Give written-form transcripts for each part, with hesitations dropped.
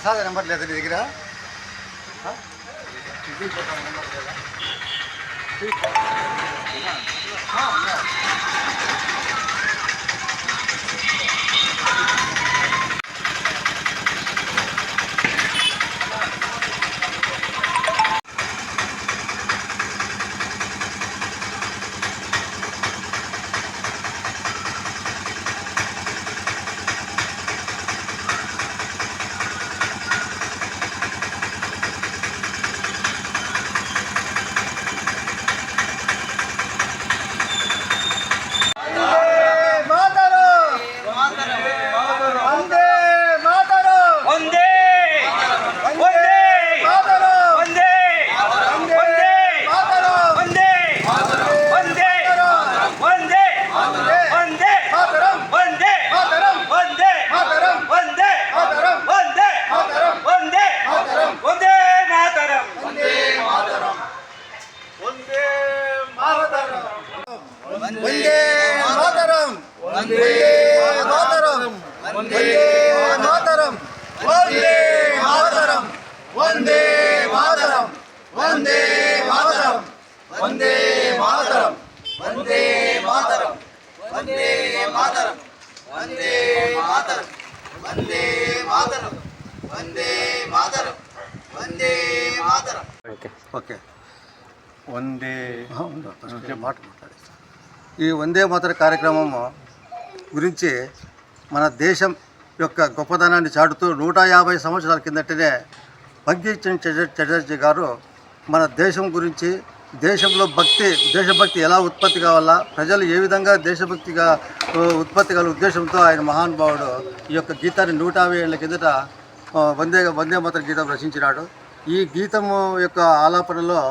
ప్రసాద number లేదా నీ దగ్గర? వందే మాతరం, వందే మాతరం, వందే మాతరం, వందే మాతరం, వందే మాతరం, వందే మాతరం, వందే మాతరం, వందే మాతరం, వందే మాతరం, వందే మాతరం, వందే మాతరం, వందే మాతరం, వందే మాతరం. ఓకే వందే మాట మాట్లాడేస్తాను. ఈ వందే మాతర కార్యక్రమం గురించి మన దేశం యొక్క గొప్పదనాన్ని చాటుతూ 150 సంవత్సరాల కిందటనే బంకించంద్ర చటర్జీ గారు మన దేశం గురించి, దేశంలో దేశభక్తి ఎలా ఉత్పత్తి కావాలా, ప్రజలు ఏ విధంగా దేశభక్తిగా ఉత్పత్తి కావాల ఉద్దేశంతో ఆయన మహానుభావుడు ఈ యొక్క గీతాన్ని 150 ఏళ్ల కిందట వందే మాతర గీతం రచించినాడు. ఈ గీతము యొక్క ఆలాపనలో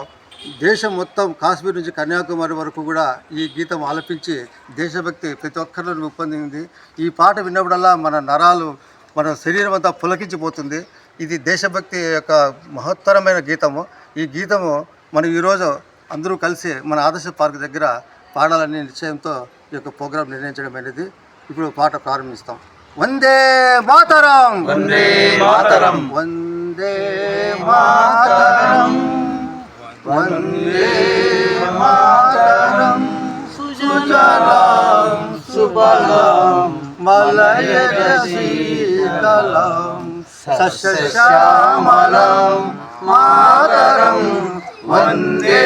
దేశం మొత్తం కాశ్మీర్ నుంచి కన్యాకుమారి వరకు కూడా ఈ గీతం ఆలపించి దేశభక్తి ప్రతి ఒక్కరిలో రూపొందింది. ఈ పాట విన్నప్పుడల్లా మన నరాలు, మన శరీరం అంతా పులకించిపోతుంది. ఇది దేశభక్తి యొక్క మహత్తరమైన గీతము. ఈ గీతము మనం ఈరోజు అందరూ కలిసి మన ఆదర్శ పార్క్ దగ్గర పాడాలనే నిశ్చయంతో ఈ యొక్క ప్రోగ్రాం నిర్ణయించడమైనది. ఇప్పుడు పాట ప్రారంభిస్తాం. వందే మాతరం, వందే మాతరం, వందే మాతరం, వందే మాతరం, సుజలాం సుఫలాం మలయజ శీతలాం సస్యశ్యామలాం మాతరం, వందే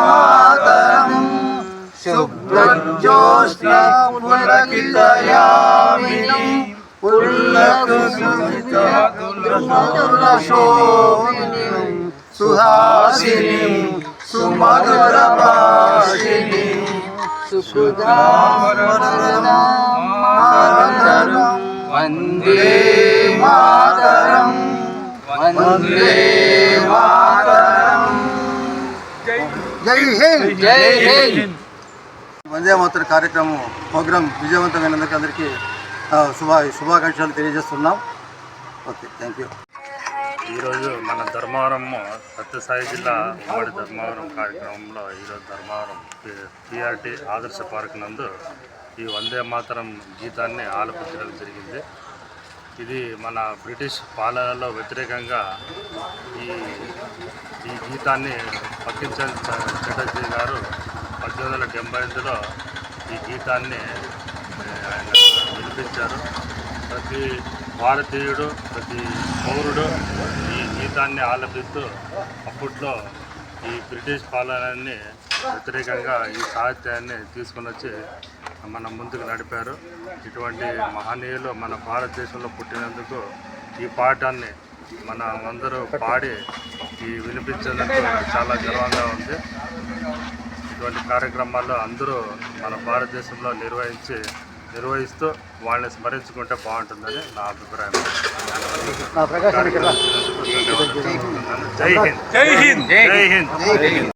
మాతరం, శుభ్రజ్యోత్స్నా పులకితయామినీ పుల్లకుసుమితమధురశోభినీ సుహాసిని సుమధురభాషిని సుధామరదం వందే మాతరం, వందే మాతరం. జై హింద్, జై హింద్. వందే మాతరం ప్రోగ్రాం విజయవంతమైనందుకు అందరికీ శుభాకాంక్షలు తెలియజేస్తున్నాం. Okay, thank you. ఈరోజు మన ధర్మవరం సత్యసాయి జిల్లా ఉమ్మడి ధర్మవరం కార్యక్రమంలో ఈరోజు ధర్మవరం పిఆర్టీ ఆదర్శ పార్క్ నందు ఈ వందే మాతరం గీతాన్ని ఆలపించడం జరిగింది. ఇది మన బ్రిటిష్ పాలనలో వ్యతిరేకంగా ఈ గీతాన్ని బంకించంద్ర చటర్జీ గారు 1878లో ఈ గీతాన్ని ఆయన వినిపించారు. ప్రతి భారతీయుడు, ప్రతి పౌరుడు ఈ గీతాన్ని ఆలపిస్తూ అప్పట్లో ఈ బ్రిటిష్ పాలనని వ్యతిరేకంగా ఈ సాహిత్యాన్ని తీసుకుని వచ్చి మన ముందుకు నడిపారు. ఇటువంటి మహనీయులు మన భారతదేశంలో పుట్టినందుకు ఈ పాఠాన్ని మన అందరూ పాడి వినిపించేందుకు చాలా గర్వంగా ఉంది. ఇటువంటి కార్యక్రమాల్లో అందరూ మన భారతదేశంలో నిర్వహిస్తూ వాళ్ళని స్మరించుకుంటే బాగుంటుందని నా అభిప్రాయం. జై హింద్, జై హింద్, జై హింద్, జై హింద్.